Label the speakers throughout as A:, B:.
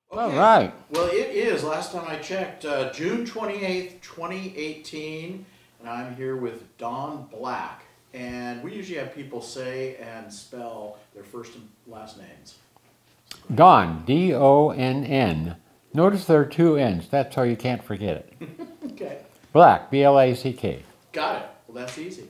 A: Okay.
B: All right.
A: Well, it is, last time I checked, June 28th, 2018, and I'm here with Donn Black. And we usually have people say and spell their first and last names.
B: Donn, D-O-N-N. Notice there are two N's. That's how you can't forget it.
A: Okay.
B: Black, B-L-A-C-K.
A: Got it. Well, that's easy.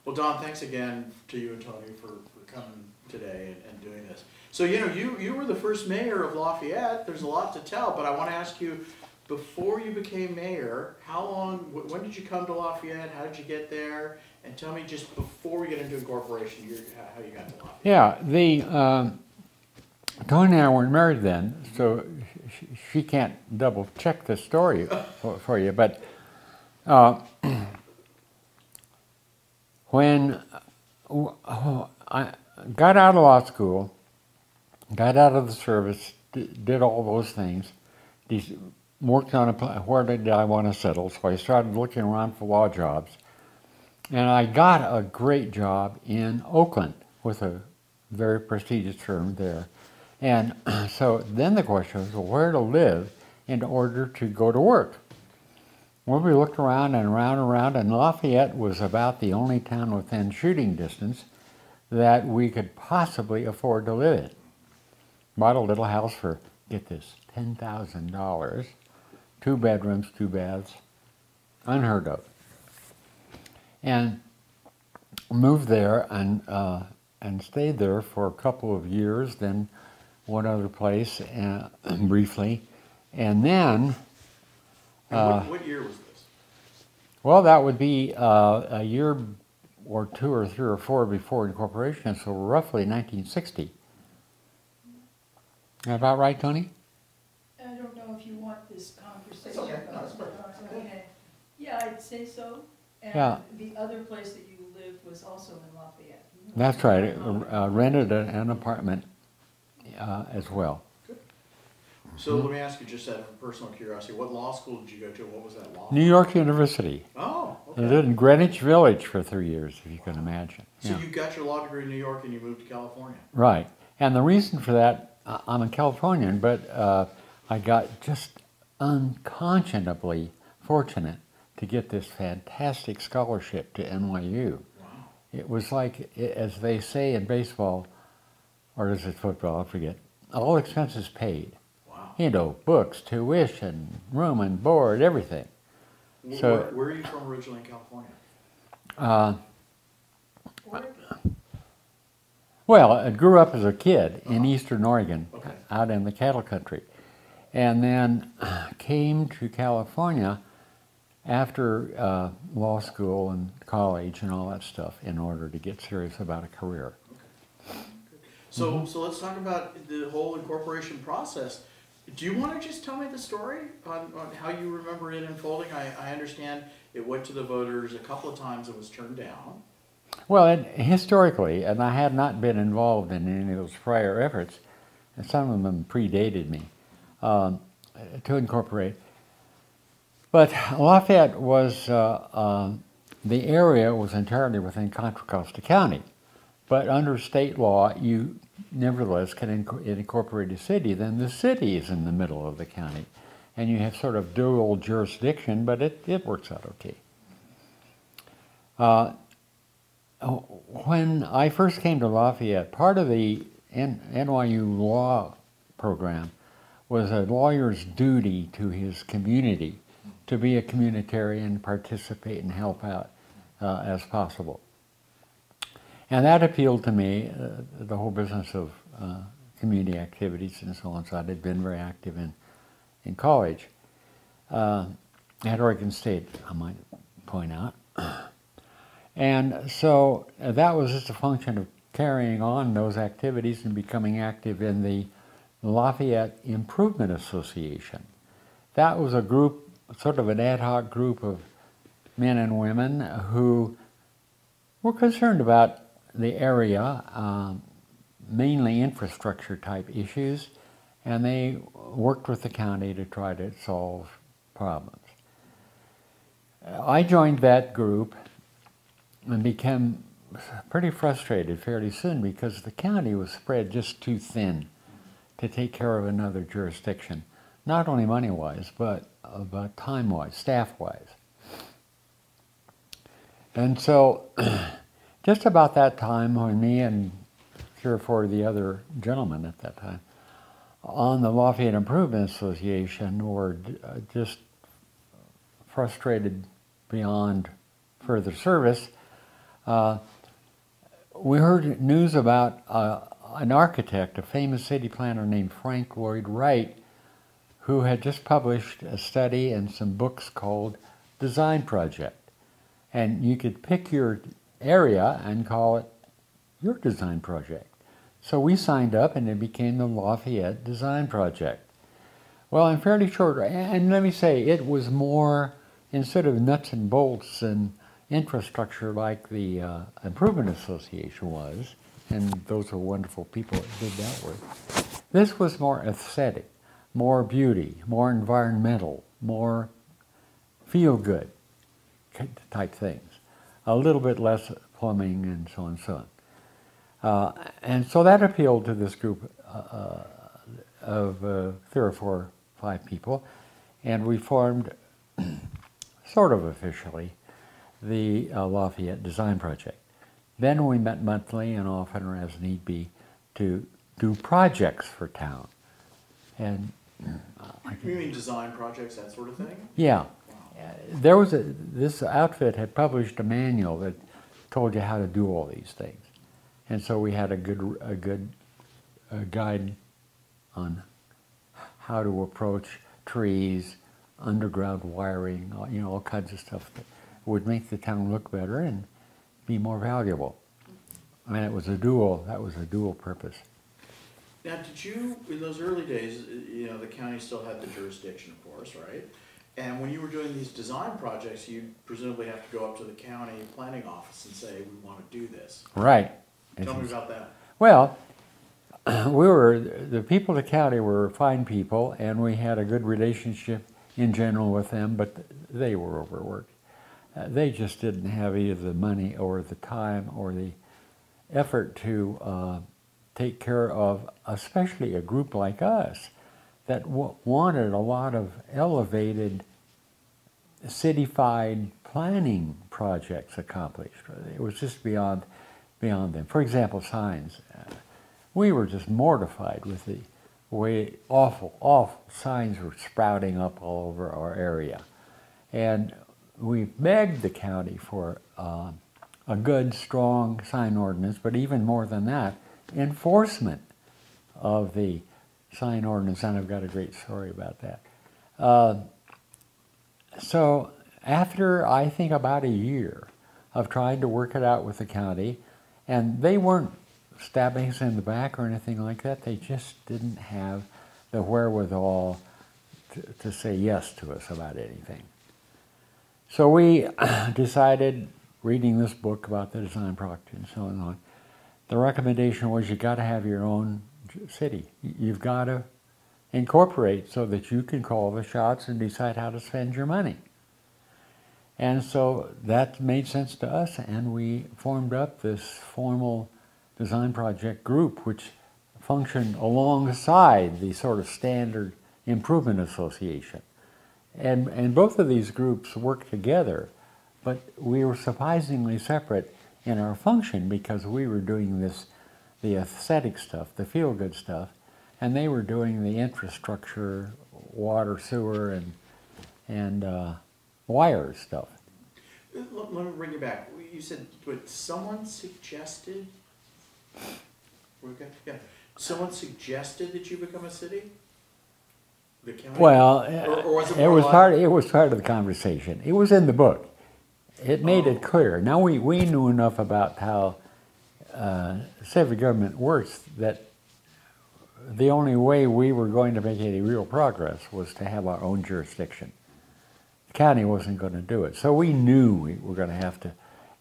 A: Well, Donn, thanks again to you and Tony for coming today and doing this. So, you know, you were the first mayor of Lafayette. There's a lot to tell, but I want to ask you, before you became mayor, how long, when did you come to Lafayette? How did you get there? And tell me, just before we get into incorporation, how you got to Lafayette.
B: Yeah, Tony and I weren't married then, so she can't double check the story for you, but when I got out of law school, got out of the service, did all those things, worked on where did I want to settle, so I started looking around for law jobs, and I got a great job in Oakland with a very prestigious firm there. And so then the question was, well, where to live in order to go to work? Well, we looked around and around, and Lafayette was about the only town within shooting distance that we could possibly afford to live in. Bought a little house for, get this, $10,000, 2 bedrooms, 2 baths, unheard of. And moved there and stayed there for a couple of years, then one other place briefly, and then...
A: what year was this?
B: Well, that would be a year or 2 or 3 or 4 before incorporation, so roughly 1960. Is that about right, Tony?
C: I don't know if you want this conversation.
A: It's okay. No, it's perfect.
C: Okay. Yeah, I'd say so. And
B: Yeah.
C: the other place that you lived was also in Lafayette.
B: That's right. Rented an apartment as well.
A: So let me ask you, just out of personal curiosity, what law school did you go to? What was that law?
B: New York University.
A: Oh,
B: I
A: okay.
B: lived in Greenwich Village for 3 years, if you can imagine.
A: So
B: Yeah.
A: you got your law degree in New York and you moved to California.
B: Right. And the reason for that, I'm a Californian, but I got just unconscionably fortunate to get this fantastic scholarship to NYU.
A: Wow.
B: It was like, as they say in baseball, or is it football, I forget, all expenses paid.
A: Wow.
B: You know, books, tuition, room and board, everything. So,
A: Where are you from originally in California?
B: Well, I grew up as a kid in Eastern Oregon,
A: Okay.
B: out in the cattle country, and then came to California after law school and college and all that stuff in order to get serious about a career.
A: So let's talk about the whole incorporation process. Do you want to just tell me the story on how you remember it unfolding? I understand it went to the voters a couple of times and was turned down.
B: Well, historically, and I had not been involved in any of those prior efforts, and some of them predated me, to incorporate. But Lafayette was, the area was entirely within Contra Costa County. But under state law, you nevertheless can incorporate a city. Then the city is in the middle of the county. And you have sort of dual jurisdiction, but it works out okay. When I first came to Lafayette, part of the NYU law program was a lawyer's duty to his community to be a communitarian, participate and help out as possible. And that appealed to me, the whole business of community activities and so on. So I had been very active in college, at Oregon State, I might point out. And so that was just a function of carrying on those activities and becoming active in the Lafayette Improvement Association. That was a group, sort of an ad hoc group of men and women who were concerned about the area, mainly infrastructure type issues, and they worked with the county to try to solve problems. I joined that group and became pretty frustrated fairly soon because the county was spread just too thin to take care of another jurisdiction, not only money-wise, but time-wise, staff-wise. And so, just about that time, when me and 3 or 4 of the other gentlemen at that time on the Lafayette Improvement Association were just frustrated beyond further service, we heard news about an architect, a famous city planner named Frank Lloyd Wright, who had just published a study and some books called Design Project. And you could pick your area and call it your design project. So we signed up and it became the Lafayette Design Project. Well, in fairly short, and let me say, it was more, instead of nuts and bolts and infrastructure like the Improvement Association was, and those are wonderful people that did that work, this was more aesthetic, more beauty, more environmental, more feel-good type things. A little bit less plumbing and so on and so on. And so that appealed to this group of 3 or 4, 5 people, and we formed, sort of officially, the Lafayette Design Project. Then we met monthly and often, or as need be, to do projects for town. And
A: You mean design projects, that sort of thing?
B: yeah. There was this outfit had published a manual that told you how to do all these things. And so we had a good guide on how to approach trees, underground wiring, you know, all kinds of stuff that would make the town look better and be more valuable. I mean, that was a dual purpose.
A: Now, did you, in those early days, you know, the county still had the jurisdiction, of course, right? And when you were doing these design projects, you presumably have to go up to the county planning office and say, we want to do this.
B: Right.
A: Tell me about that.
B: Well, the people of the county were fine people, and we had a good relationship in general with them, but they were overworked. They just didn't have either the money or the time or the effort to take care of, especially a group like us, that wanted a lot of elevated, cityfied planning projects accomplished. It was just beyond them. For example, signs. We were just mortified with the way awful signs were sprouting up all over our area. And we begged the county for a good, strong sign ordinance, but even more than that, enforcement of the sign ordinance, and I've got a great story about that. So after, I think, about a year of trying to work it out with the county, and they weren't stabbing us in the back or anything like that, they just didn't have the wherewithal to say yes to us about anything. So we decided, reading this book about the design project and so on, the recommendation was you got to have your own city. You've got to incorporate so that you can call the shots and decide how to spend your money. And so that made sense to us, and we formed up this formal design project group which functioned alongside the sort of standard improvement association. And both of these groups worked together, but we were surprisingly separate in our function because we were doing the aesthetic stuff, the feel-good stuff, and they were doing the infrastructure, water, sewer, and wire stuff.
A: Let me bring you back. You said, but someone suggested, okay, yeah, someone suggested that you become a city? The county?
B: Well,
A: or was
B: it was part of the conversation. It was in the book. It made it clear. Now we knew enough about how civic government works that the only way we were going to make any real progress was to have our own jurisdiction. The county wasn't going to do it. So we knew we were going to have to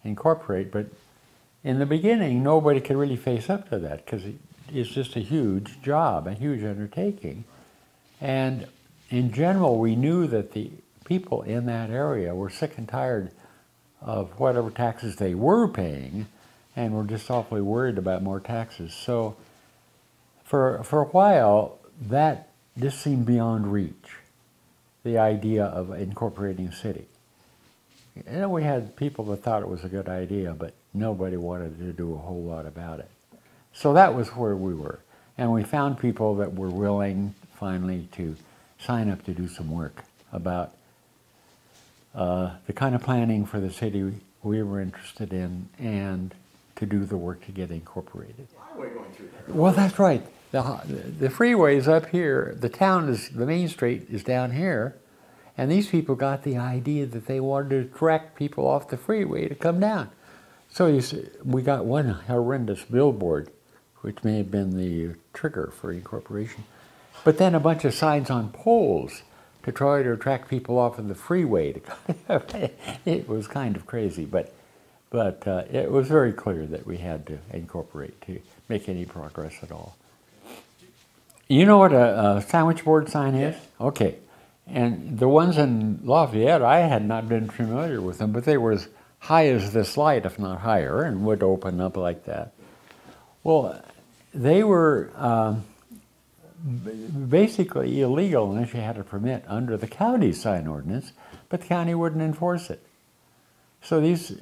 B: incorporate, but in the beginning nobody could really face up to that because it's just a huge job, a huge undertaking. And in general, we knew that the people in that area were sick and tired of whatever taxes they were paying, and were just awfully worried about more taxes. So for a while, that just seemed beyond reach, the idea of incorporating a city. And we had people that thought it was a good idea, but nobody wanted to do a whole lot about it. So that was where we were. And we found people that were willing, finally, to sign up to do some work about the kind of planning for the city we were interested in, and to do the work to get incorporated.
A: Highway going through there.
B: Well, that's right. The freeway is up here. The town is, the main street is down here. And these people got the idea that they wanted to attract people off the freeway to come down. So you see, we got one horrendous billboard, which may have been the trigger for incorporation. But then a bunch of signs on poles to try to attract people off of the freeway. It was kind of crazy, but it was very clear that we had to incorporate to make any progress at all. You know what a sandwich board sign is? Okay. And the ones in Lafayette, I had not been familiar with them, but they were as high as this light, if not higher, and would open up like that. Well, they were basically illegal unless you had a permit under the county sign ordinance, but the county wouldn't enforce it. So these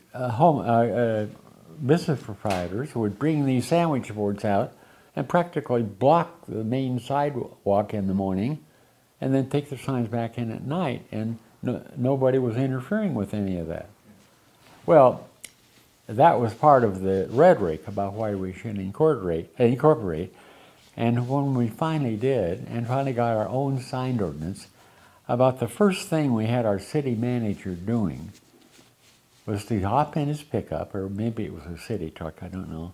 B: business proprietors would bring these sandwich boards out and practically block the main sidewalk in the morning, and then take their signs back in at night, and nobody was interfering with any of that. Well, that was part of the rhetoric about why we should incorporate, and when we finally did, and finally got our own sign ordinance, about the first thing we had our city manager doing was to hop in his pickup, or maybe it was a city truck, I don't know,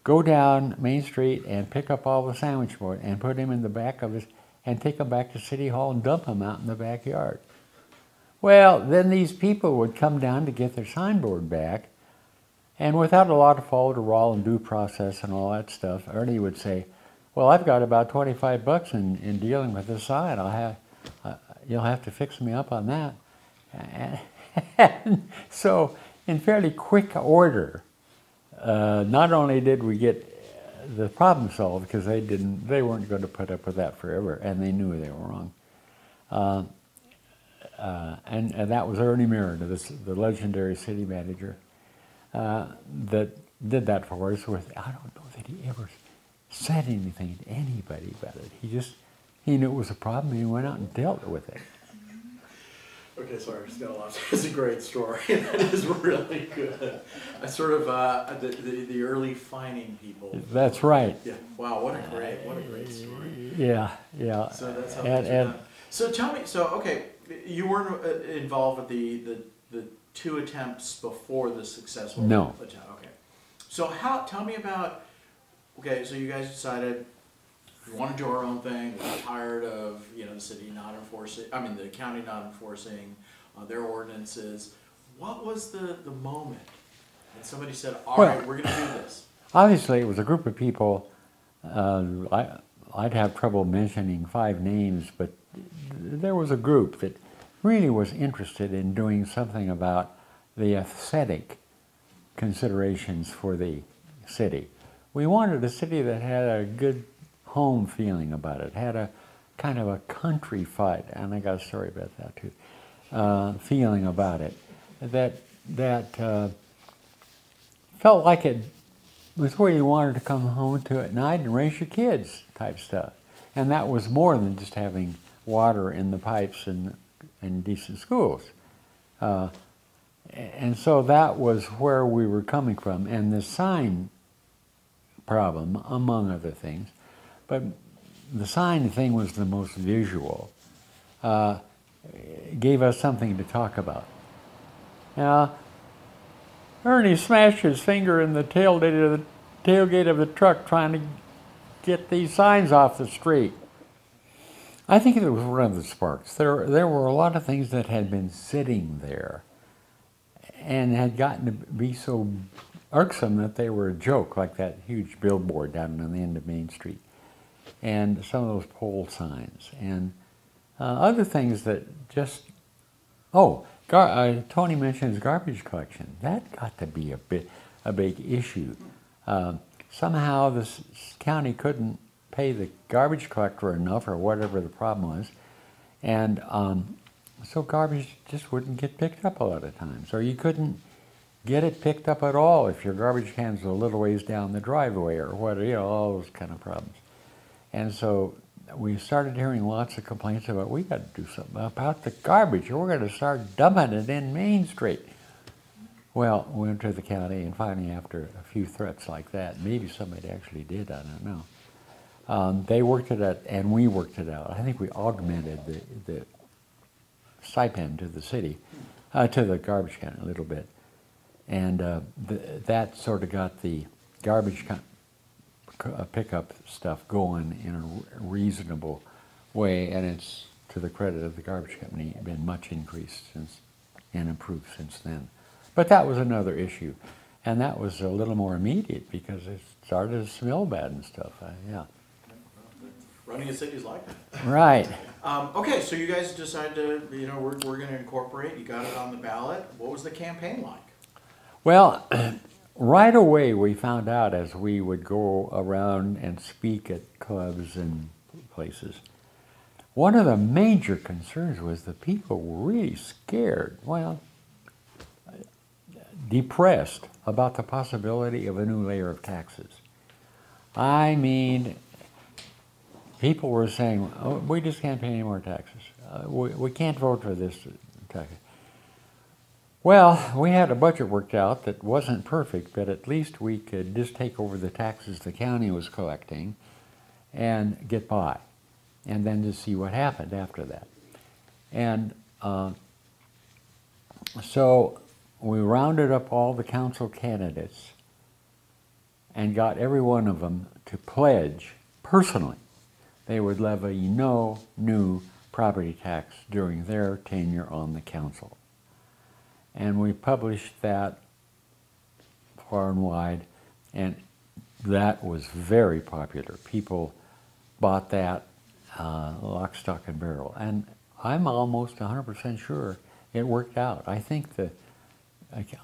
B: go down Main Street and pick up all the sandwich board and put him in the back of his, and take them back to City Hall and dump them out in the backyard. Well, then these people would come down to get their signboard back, and without a lot of follow-the-law and due process and all that stuff, Ernie would say, well, I've got about 25 bucks in dealing with this sign. You'll have to fix me up on that. And so, in fairly quick order, not only did we get the problem solved, because they weren't going to put up with that forever, and they knew they were wrong. And that was Ernie Merida, the legendary city manager, that did that for us. I don't know that he ever said anything to anybody about it. He knew it was a problem, and he went out and dealt with it.
A: Okay, sorry, I just got a lot. It's a great story. That is really good. I sort of the early fining people.
B: That's right.
A: Yeah. Wow. What a great story.
B: Yeah. Yeah.
A: So that's how things are done. So tell me. So okay, you weren't involved with the two attempts before the successful attempt. Okay. So tell me about. Okay, so you guys decided we want to do our own thing. We're tired of the city not enforcing. I mean, the county not enforcing their ordinances. What was the moment that somebody said, "All right, we're going to do this"?
B: Obviously, it was a group of people. I'd have trouble mentioning 5 names, but there was a group that really was interested in doing something about the aesthetic considerations for the city. We wanted a city that had a good home feeling about it, had a kind of a country fight, and I got a story about that too, feeling about it, that felt like it was where you wanted to come home to at night and raise your kids type stuff. And that was more than just having water in the pipes and decent schools. And so that was where we were coming from, and the sign problem, among other things. But the sign thing was the most visual. Gave us something to talk about. Now, Ernie smashed his finger in the tailgate of the truck trying to get these signs off the street. I think it was one of the sparks. There were a lot of things that had been sitting there and had gotten to be so irksome that they were a joke, like that huge billboard down on the end of Main Street, and some of those pole signs, and other things that just, Tony mentioned his garbage collection. That got to be a big issue. Somehow this county couldn't pay the garbage collector enough or whatever the problem was. And so garbage just wouldn't get picked up a lot of times. Or you couldn't get it picked up at all if your garbage can's a little ways down the driveway or what, all those kind of problems. And so we started hearing lots of complaints about, we got to do something about the garbage, or we're going to start dumping it in Main Street. Well, we went to the county, and finally, after a few threats like that, maybe somebody actually did, I don't know. They worked it out, and we worked it out. I think we augmented the stipend to the city, to the garbage can a little bit. And that sort of got the garbage pickup stuff going in a reasonable way, and it's, to the credit of the garbage company, been much increased since and improved since then. But that was another issue, and that was a little more immediate because it started to smell bad and stuff. Yeah.
A: Running a city's like that.
B: Right.
A: Okay, so you guys decided to, we're going to incorporate. You got it on the ballot. What was the campaign like?
B: Well, right away we found out as we would go around and speak at clubs and places, one of the major concerns was the people were really scared, depressed about the possibility of a new layer of taxes. I mean, people were saying, oh, we just can't pay any more taxes. We can't vote for this tax. Well, we had a budget worked out that wasn't perfect, but at least we could just take over the taxes the county was collecting and get by, and then just see what happened after that. And so we rounded up all the council candidates and got every one of them to pledge personally they would levy no new property tax during their tenure on the council. And we published that far and wide, and that was very popular. People bought that lock, stock, and barrel. And I'm almost 100% sure it worked out. I think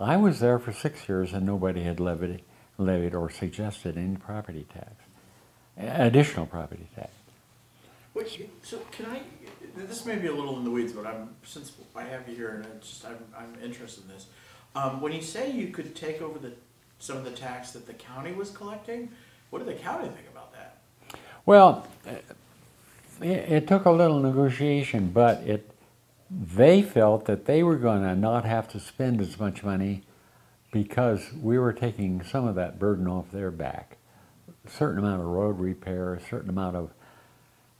B: I was there for 6 years and nobody had levied or suggested any property tax, additional property tax.
A: Wait, so can I, this may be a little in the weeds, but since I have you here and I'm interested in this. When you say you could take over some of the tax that the county was collecting, what did the county think about that?
B: Well, it took a little negotiation, but they felt that they were going to not have to spend as much money because we were taking some of that burden off their back. A certain amount of road repair, a certain amount of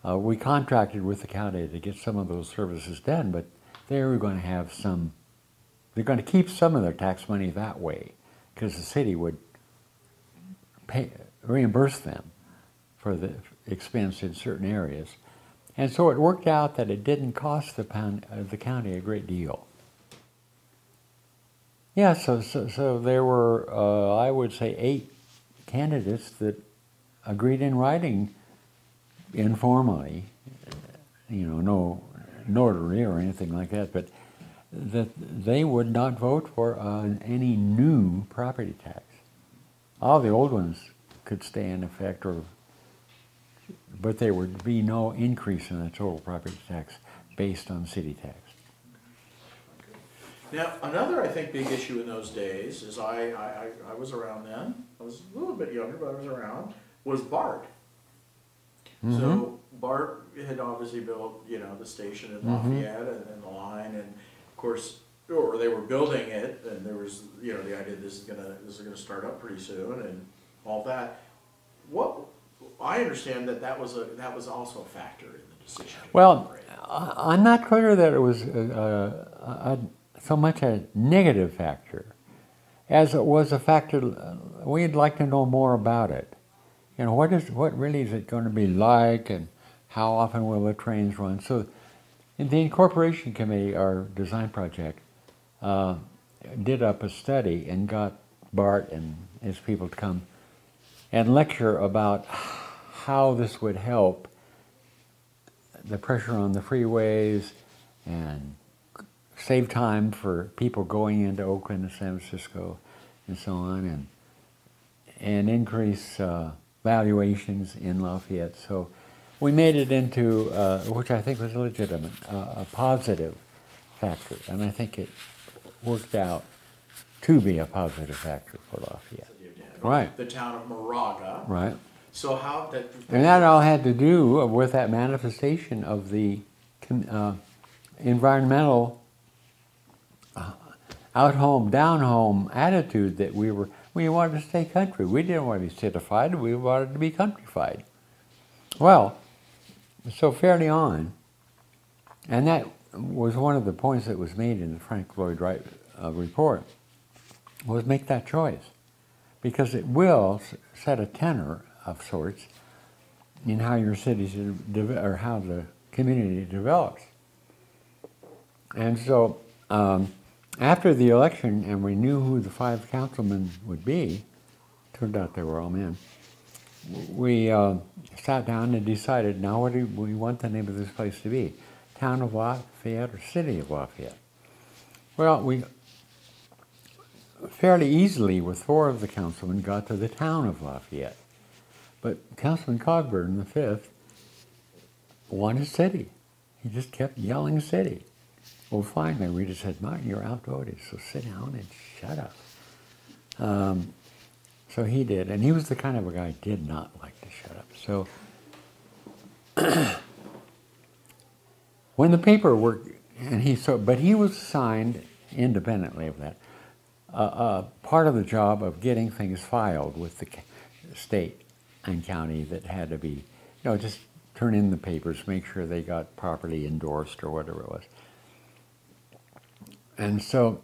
B: we contracted with the county to get some of those services done, but they were going to have they're going to keep some of their tax money that way because the city would reimburse them for the expense in certain areas. And so it worked out that it didn't cost the county a great deal. Yeah, so there were, I would say, 8 candidates that agreed in writing informally, no notary or anything like that, but that they would not vote for any new property tax. All the old ones could stay in effect, but there would be no increase in the total property tax based on city tax.
A: Now, another, I think, big issue in those days is I was around then. I was a little bit younger, but I was around. Was BART. Mm-hmm. So BART had obviously built, the station in Lafayette and the line, and of course, or they were building it, and there was, the idea this is gonna start up pretty soon, and all that. What I understand that was also a factor in the decision.
B: Well, I'm not clear that it was so much a negative factor as it was a factor. We'd like to know more about it. What really is it going to be like, and how often will the trains run? So, in the Incorporation Committee, our design project, did up a study and got Bart and his people to come and lecture about how this would help the pressure on the freeways and save time for people going into Oakland and San Francisco and so on, and increase the valuations in Lafayette. So we made it into, which I think was legitimate, a positive factor. And I think it worked out to be a positive factor for Lafayette. Right.
A: The town of Moraga.
B: Right.
A: So how that...
B: And that all had to do with that manifestation of the environmental out-home, down-home attitude that we wanted to stay country. We didn't want to be citified, we wanted to be countrified. Well, so fairly on, and that was one of the points that was made in the Frank Lloyd Wright report, was make that choice. Because it will set a tenor of sorts in how your city should or how the community develops. And so after the election, and we knew who the 5 councilmen would be, turned out they were all men, we sat down and decided, now what do we want the name of this place to be? Town of Lafayette or City of Lafayette? Well, we fairly easily, with 4 of the councilmen, got to the town of Lafayette. But Councilman Cogburn, the 5th, wanted city. He just kept yelling city. Well, finally, we just said, Martin, you're outvoted, so sit down and shut up. So he did, and he was the kind of a guy who did not like to shut up. So when the paperwork, but he was assigned independently of that, part of the job of getting things filed with the state and county that had to be, just turn in the papers, make sure they got properly endorsed or whatever it was. And so,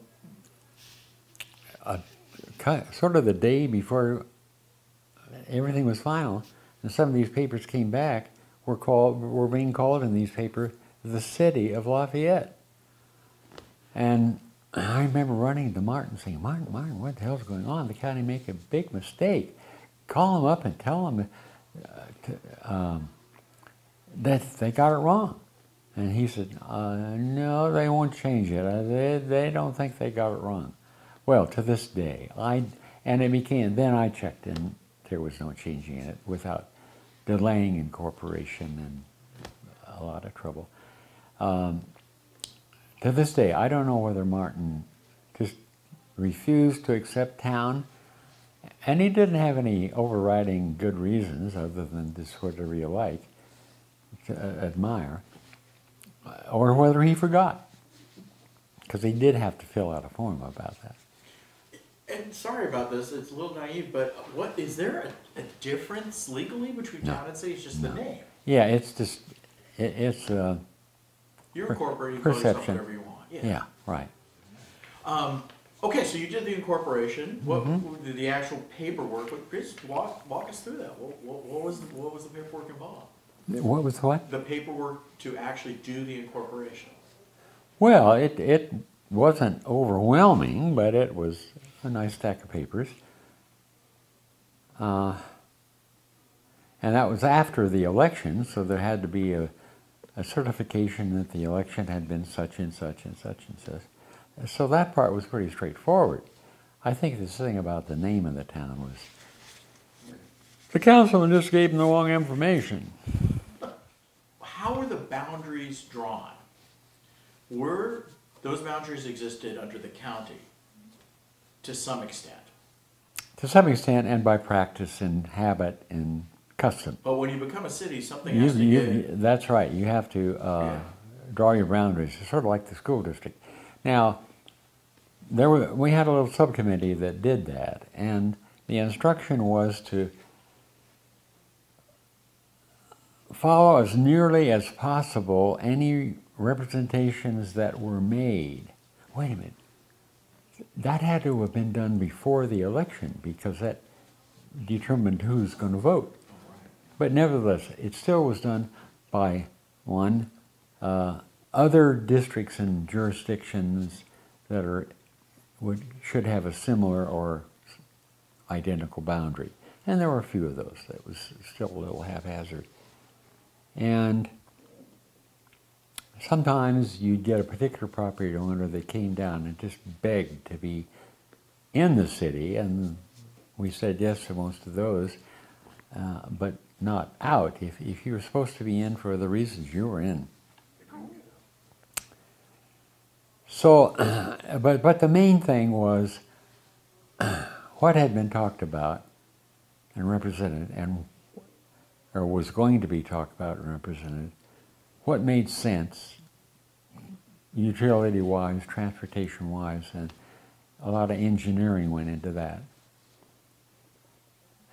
B: sort of the day before everything was final, and some of these papers came back, were being called in these papers the City of Lafayette. And I remember running to Martin saying, Martin, what the hell's going on? The county made a big mistake. Call them up and tell them that they got it wrong. And he said, no, they won't change it. They don't think they got it wrong. Well, to this day, then I checked and there was no changing it without delaying incorporation and a lot of trouble. To this day, I don't know whether Martin just refused to accept town, and he didn't have any overriding good reasons other than this whatever you like, to admire, or whether he forgot, because he did have to fill out a form about that.
A: And sorry about this, it's a little naive, but is there a difference legally between town and city? It's just the name.
B: Yeah, it's just, it's
A: you're incorporating, you call yourself whatever you want.
B: Yeah, right.
A: Okay, so you did the incorporation. What the actual paperwork? Chris, walk us through that. What was the paperwork involved?
B: What was what?
A: The paperwork to actually do the incorporation.
B: Well, it wasn't overwhelming, but it was a nice stack of papers. And that was after the election, so there had to be a certification that the election had been such and such and such and such. So that part was pretty straightforward. I think the thing about the name of the town was the councilman just gave them the wrong information.
A: How were the boundaries drawn? Were those boundaries existed under the county to some extent?
B: To some extent, and by practice and habit and custom.
A: But when you become a city, something has to give.
B: That's right. You have to draw your boundaries. It's sort of like the school district. Now, we had a little subcommittee that did that, and the instruction was to follow as nearly as possible any representations that were made. Wait a minute. That had to have been done before the election because that determined who's going to vote. But nevertheless, it still was done by other districts and jurisdictions that should have a similar or identical boundary. And there were a few of those that was still a little haphazard. And sometimes you'd get a particular property owner that came down and just begged to be in the city, and we said yes to most of those. but not out. If you were supposed to be in for the reasons you were in. So, but the main thing was what had been talked about and represented, or was going to be talked about and represented, what made sense, utility-wise, transportation-wise, and a lot of engineering went into that.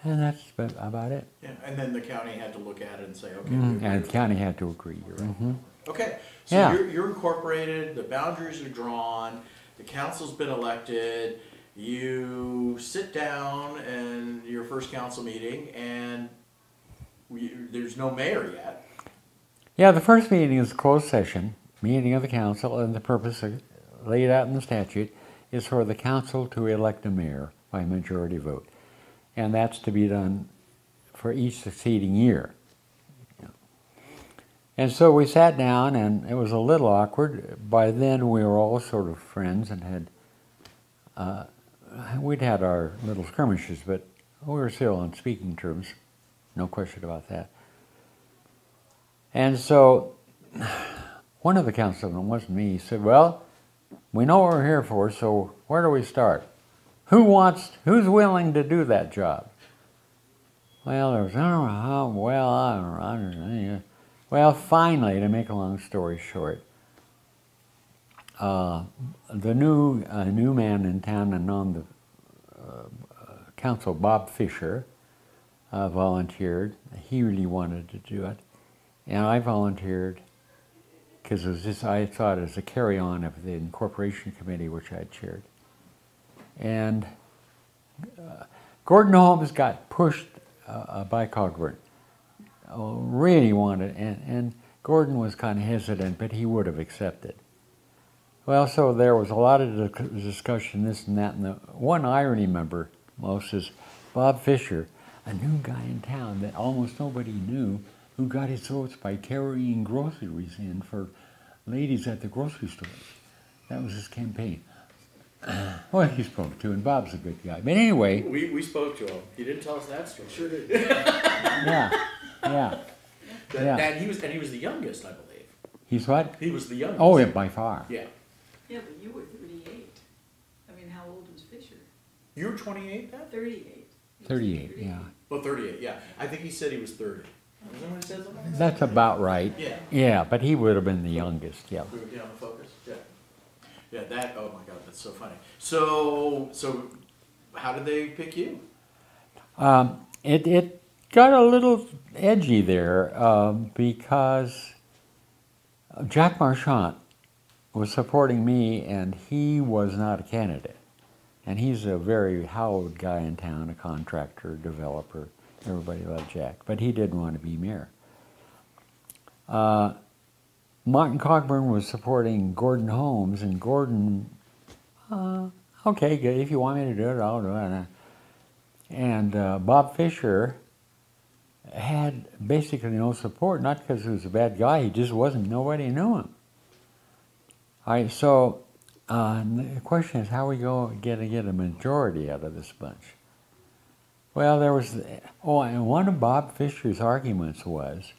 B: And that's about it.
A: Yeah, and then the county had to look at it and say, okay.
B: And the county had to agree. You're right.
A: Okay, so
B: Yeah.
A: you're incorporated, the boundaries are drawn, the council's been elected, you sit down in your first council meeting, and there's no mayor yet.
B: Yeah, the first meeting is a closed session, meeting of the council, and the purpose laid out in the statute is for the council to elect a mayor by majority vote. And that's to be done for each succeeding year. And so we sat down, and it was a little awkward. By then we were all sort of friends and we'd had our little skirmishes, but we were still on speaking terms, no question about that. And so one of the councilmen, wasn't me, said, well, we know what we're here for, so where do we start? Who's willing to do that job? Well, there was, I don't know how, well, I don't know. Well, finally, to make a long story short, the new man in town and on the council, Bob Fisher, volunteered. He really wanted to do it. And I volunteered because it was just, I thought it was a carry-on of the incorporation committee, which I chaired. And Gordon Holmes got pushed by Cogburn. Really wanted, and Gordon was kind of hesitant, but he would have accepted. Well, so there was a lot of discussion, this and that, and the one I remember most is Bob Fisher, a new guy in town that almost nobody knew, who got his votes by carrying groceries in for ladies at the grocery stores. That was his campaign. Well, he spoke to, and Bob's a good guy. But anyway.
A: We spoke to him. He didn't tell us that story. Sure did.
B: Yeah.
A: And he was the youngest, I believe.
B: He's what?
A: He was the youngest.
B: Oh, yeah, by far.
A: Yeah.
C: Yeah, but you were 38. I mean, how old was Fisher?
A: You were 28 then?
C: 38.
B: 38, yeah.
A: Well, 38, yeah. I think he said he was 30. Is that what he said? Something like that?
B: That's about right.
A: Yeah.
B: Yeah, but he would have been the youngest, yeah.
A: We were on the focus? Yeah. Yeah, that, oh my God, that's so funny. So how did they pick you?
B: It got a little edgy there because Jack Marchant was supporting me, and he was not a candidate. And he's a very hallowed guy in town, a contractor, developer. Everybody loved Jack, but he didn't want to be mayor. Martin Cogburn was supporting Gordon Holmes, and Gordon, okay, good, if you want me to do it, I'll do it. And Bob Fisher had basically no support, not because he was a bad guy, he just wasn't, nobody knew him. All right, so the question is, how are we going to get a majority out of this bunch? Well, there was, and one of Bob Fisher's arguments was,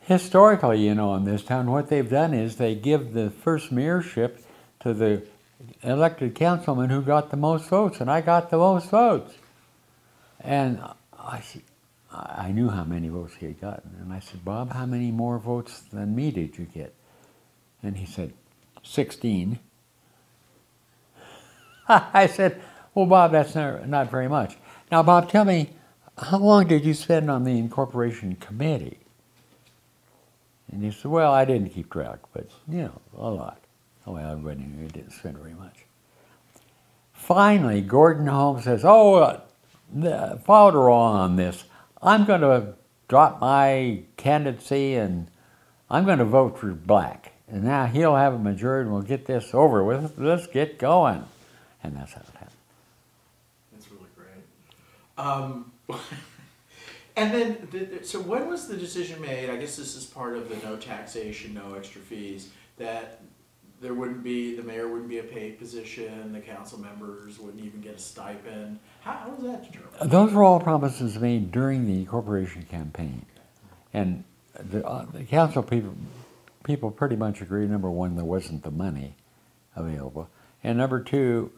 B: historically, in this town, what they've done is they give the first mayorship to the elected councilman who got the most votes, and I got the most votes. And I knew how many votes he had gotten, and I said, Bob, how many more votes than me did you get? And he said, 16. I said, well, Bob, that's not very much. Now, Bob, tell me, how long did you spend on the incorporation committee? And he said, well, I didn't keep track, but, a lot. Oh, well, everybody knew he didn't spend very much. Finally, Gordon Holmes says, followed her on this. I'm going to drop my candidacy, and I'm going to vote for Black. And now he'll have a majority, and we'll get this over with. Let's get going. And that's how it happened.
A: That's really great. And then, so when was the decision made, I guess this is part of the no taxation, no extra fees, that there wouldn't be, the mayor wouldn't be a paid position, the council members wouldn't even get a stipend. How was that determined?
B: Those were all promises made during the corporation campaign. And the council people pretty much agreed, number one, there wasn't the money available. And number two,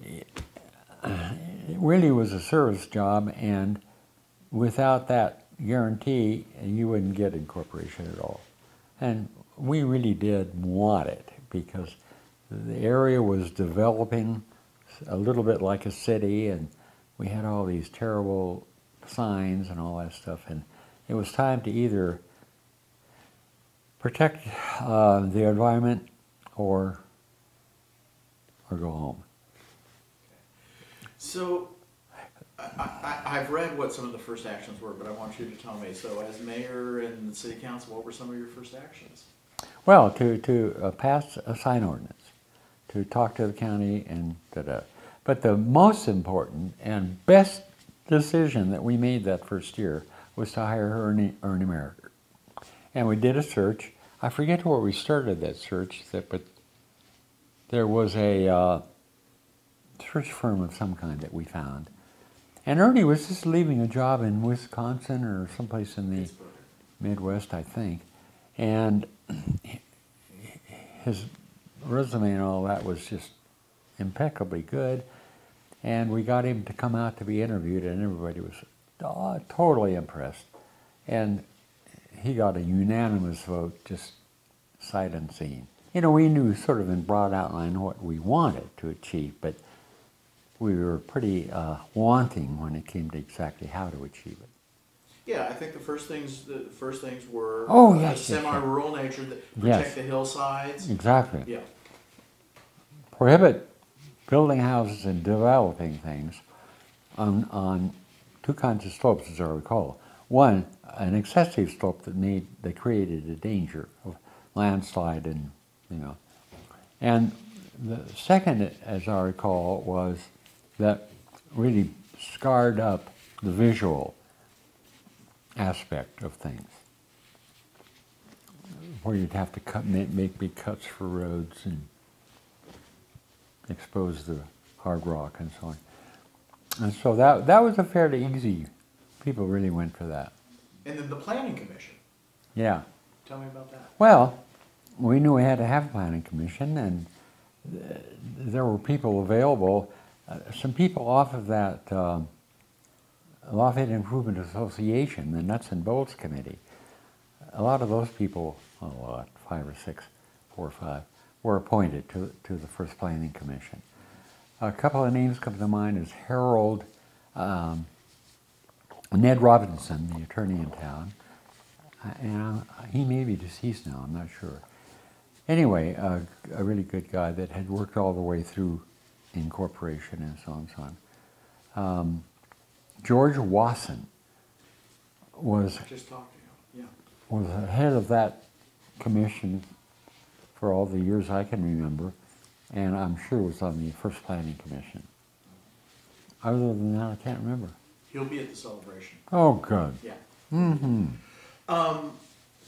B: it really was a service job, and without that guarantee, you wouldn't get incorporation at all. And we really did want it because the area was developing a little bit like a city, and we had all these terrible signs and all that stuff, and it was time to either protect the environment or go home.
A: So, I've read what some of the first actions were, but I want you to tell me. So, as mayor and the city council, what were some of your first actions?
B: Well, to pass a sign ordinance, to talk to the county and da-da. But the most important and best decision that we made that first year was to hire Ernie Merricker. And we did a search. I forget where we started that search, but there was a search firm of some kind that we found. And Ernie was just leaving a job in Wisconsin or someplace in the Midwest, I think. And his resume and all that was just impeccably good. And we got him to come out to be interviewed, and everybody was totally impressed. And he got a unanimous vote, just sight unseen. You know, we knew sort of in broad outline what we wanted to achieve, but we were pretty wanting when it came to exactly how to achieve it.
A: Yeah, I think the first things were
B: yes,
A: the semi-rural nature, that protect the hillsides.
B: Exactly.
A: Yeah.
B: Prohibit building houses and developing things on two kinds of slopes, as I recall. One, an excessive slope that created a danger of landslide and, And the second, as I recall, was that really scarred up the visual aspect of things, where you'd have to make big cuts for roads and expose the hard rock and so on. And so that was a fairly easy, people really went for that.
A: And then the planning commission.
B: Yeah.
A: Tell me about that.
B: Well, we knew we had to have a planning commission, and there were people available. Some people off of that Lafayette Improvement Association, the Nuts and Bolts Committee, a lot of those people, 5 or 6, 4 or 5, were appointed to the first planning commission. A couple of names come to mind as Harold, Ned Robinson, the attorney in town, and he may be deceased now, I'm not sure. Anyway, a really good guy that had worked all the way through incorporation and so on and so on. George Wasson was
A: Just talk to you. Yeah.
B: was the head of that commission for all the years I can remember, and I'm sure was on the first planning commission. Other than that, I can't remember.
A: He'll be at the celebration.
B: Oh, good.
A: Yeah.
B: Mm-hmm.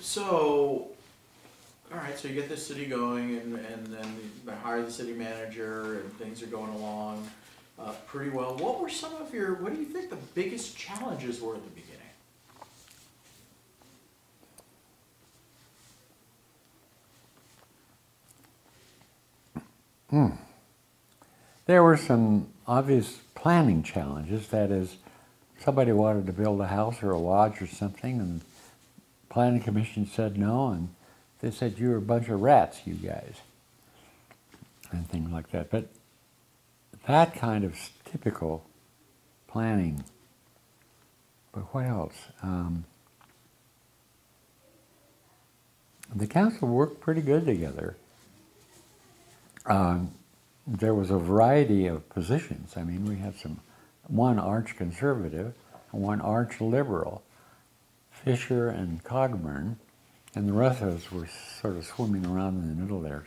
A: So, all right, so you get the city going, and then they hire the city manager, and things are going along pretty well. What do you think the biggest challenges were at the beginning?
B: There were some obvious planning challenges. That is, somebody wanted to build a house or a lodge or something, and the planning commission said no, and they said, "You're a bunch of rats, you guys," and things like that. But that kind of typical planning. But what else? The council worked pretty good together. There was a variety of positions. I mean, we had one arch conservative and one arch liberal, Fisher and Cogburn, and the rest of us were sort of swimming around in the middle there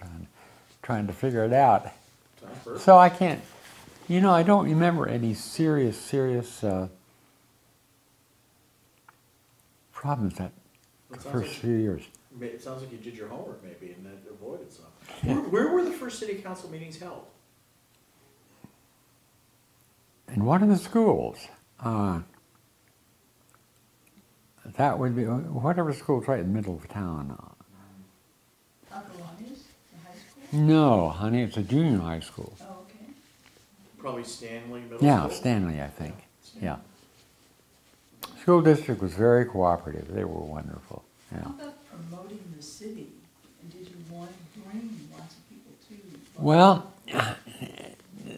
B: trying to figure it out. So I can't, I don't remember any serious problems that the first few years.
A: it sounds like you did your homework maybe and then avoided some. Where were the first city council meetings held?
B: In one of the schools. That would be, whatever school's right in the middle of town.
C: Untitled, the high school?
B: No, honey, it's a junior high school.
C: Oh, okay.
A: Probably Stanley Middle
B: Yeah,
A: School?
B: Stanley, I think.
A: Stanley.
B: Yeah. School district was very cooperative. They were wonderful. Yeah.
C: How about promoting the city? And did you want to bring lots of people too?
B: Well,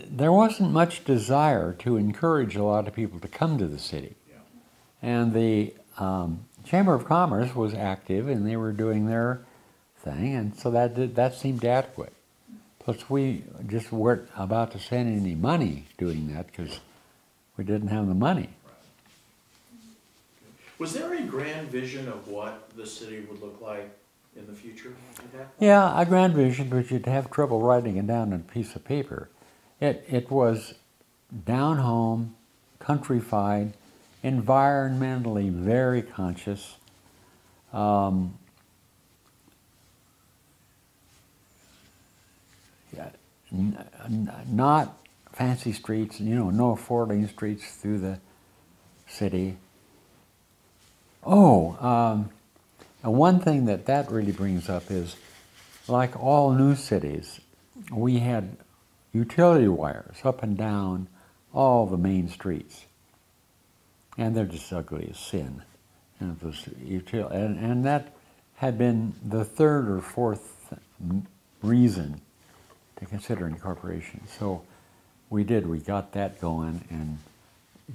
B: there wasn't much desire to encourage a lot of people to come to the city.
A: Yeah.
B: And the Chamber of Commerce was active, and they were doing their thing, and so that seemed adequate. Plus, we just weren't about to spend any money doing that because we didn't have the money.
A: Was there a grand vision of what the city would look like in the future at that point?
B: Yeah, a grand vision, but you'd have trouble writing it down on a piece of paper. It was down home, countrified, environmentally very conscious. Not fancy streets, no 4-lane streets through the city. And one thing that really brings up is, like all new cities, we had utility wires up and down all the main streets. And they're just ugly as sin. And it was and that had been the third or fourth reason to consider incorporation. So we got that going and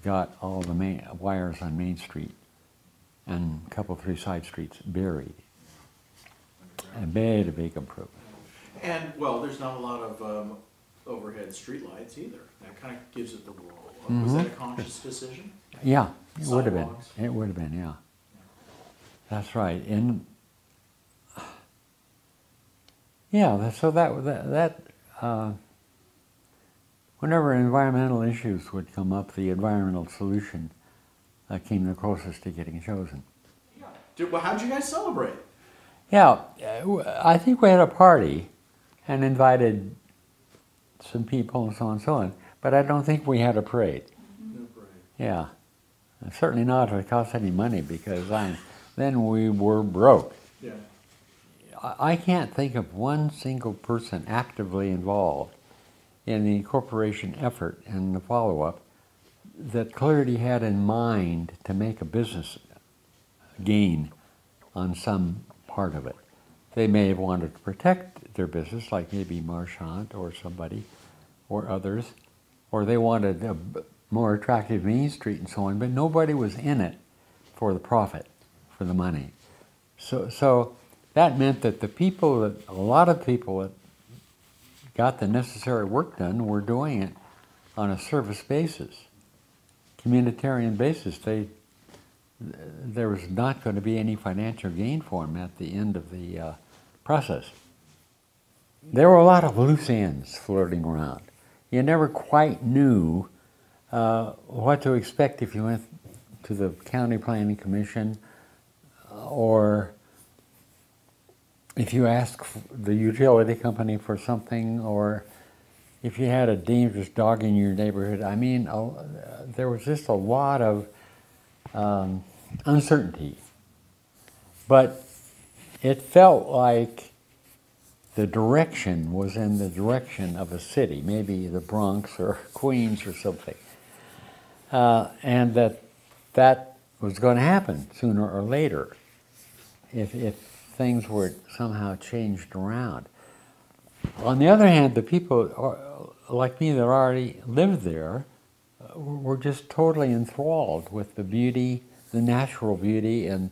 B: got all the main wires on Main Street and a couple, 3 side streets buried. And made a big improvement.
A: And, well, there's not a lot of overhead streetlights either. That kind of gives it the world. Was that a conscious decision?
B: Yeah, it would have been.
A: Sidewalks?
B: It would have been, yeah. That's right. And yeah, so whenever environmental issues would come up, the environmental solution came the closest to getting chosen.
A: Well, how'd you guys celebrate?
B: Yeah, I think we had a party and invited some people and so on and so on, but I don't think we had a parade.
A: No parade.
B: Yeah, certainly not if it cost any money, because then we were broke.
A: Yeah.
B: I can't think of one single person actively involved in the incorporation effort and the follow-up that clearly had in mind to make a business gain on some part of it. They may have wanted to protect their business, like maybe Marchand or somebody, or others, or they wanted a more attractive Main Street and so on, but nobody was in it for the profit, for the money. So that meant that a lot of people that got the necessary work done were doing it on a service basis, communitarian basis. There was not going to be any financial gain for them at the end of the process. There were a lot of loose ends floating around. You never quite knew what to expect if you went to the County Planning Commission, or if you asked the utility company for something, or if you had a dangerous dog in your neighborhood. I mean, there was just a lot of uncertainty. But it felt like the direction was in the direction of a city, maybe the Bronx or Queens or something. And that was going to happen sooner or later if things were somehow changed around. On the other hand, the people like me that already lived there were just totally enthralled with the beauty, the natural beauty, and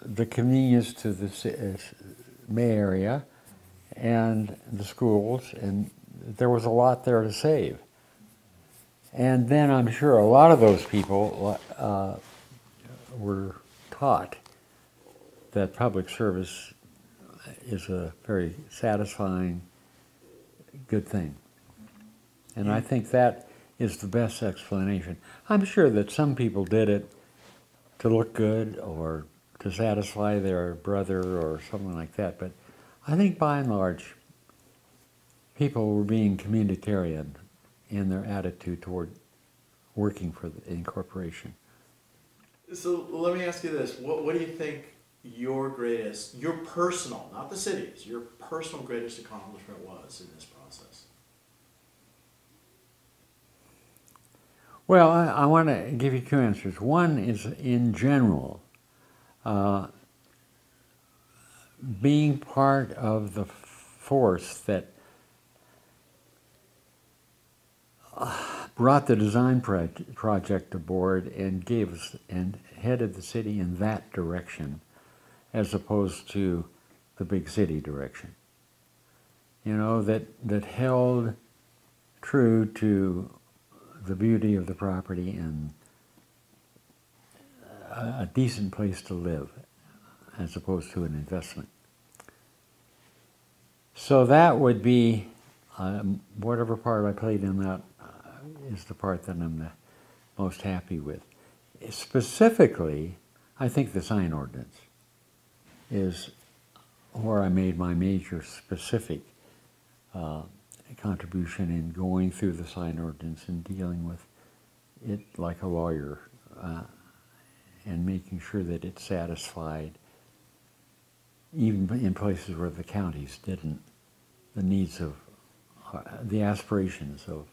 B: the convenience to the Bay Area and the schools, and there was a lot there to save. And then I'm sure a lot of those people were taught that public service is a very satisfying, good thing. And I think that is the best explanation. I'm sure that some people did it to look good or to satisfy their brother or something like that. But I think by and large, people were being communitarian in their attitude toward working for the incorporation.
A: So let me ask you this, what do you think your personal, not the city's, your personal greatest accomplishment was in this process?
B: Well, I want to give you two answers. One is, in general, being part of the force that brought the design project aboard and gave us and headed the city in that direction, as opposed to the big city direction. You know, that held true to the beauty of the property and a decent place to live, as opposed to an investment. So that would be, whatever part I played in that is the part that I'm the most happy with. Specifically, I think the sign ordinance is where I made my major specific contribution in going through the sign ordinance and dealing with it like a lawyer and making sure that it satisfied, even in places where the counties didn't, the needs of, the aspirations of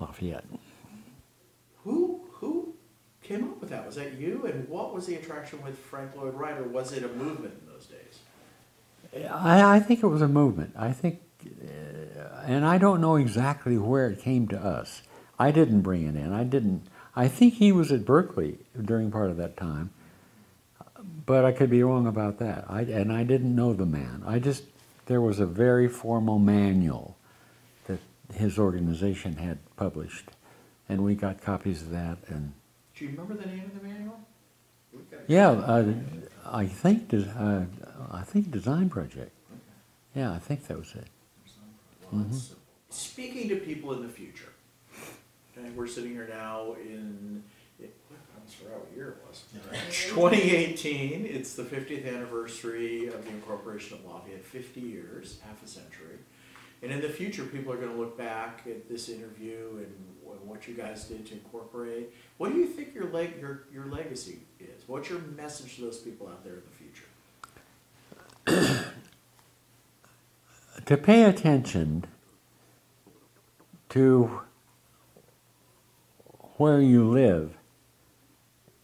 B: Lafayette.
A: Who came up with that? Was that you? And what was the attraction with Frank Lloyd Wright, or was it a movement in those days?
B: I think it was a movement. I think, and I don't know exactly where it came to us. I didn't bring it in. I think he was at Berkeley during part of that time, but I could be wrong about that. And I didn't know the man. There was a very formal manual that his organization had published, and we got copies of that. And
A: do you remember the name of the manual?
B: yeah, I think Design Project. Yeah, I think that was it.
A: Well, speaking to people in the future, okay, we're sitting here now in, I forgot what year it was. 2018, it's the 50th anniversary of the incorporation of Lafayette, 50 years, half a century. And in the future, people are going to look back at this interview and what you guys did to incorporate. What do you think your legacy is? What's your message to those people out there in the future?
B: To pay attention to where you live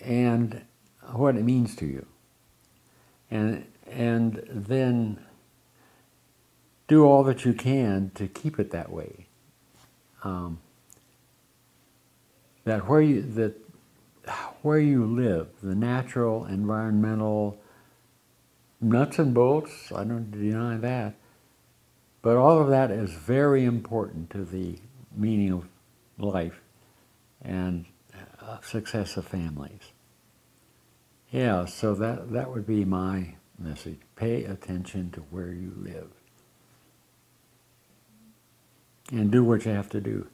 B: and what it means to you, and then do all that you can to keep it that way. That where you live, the natural, environmental nuts and bolts, I don't deny that, but all of that is very important to the meaning of life and success of families. Yeah, so that would be my message. Pay attention to where you live. And do what you have to do.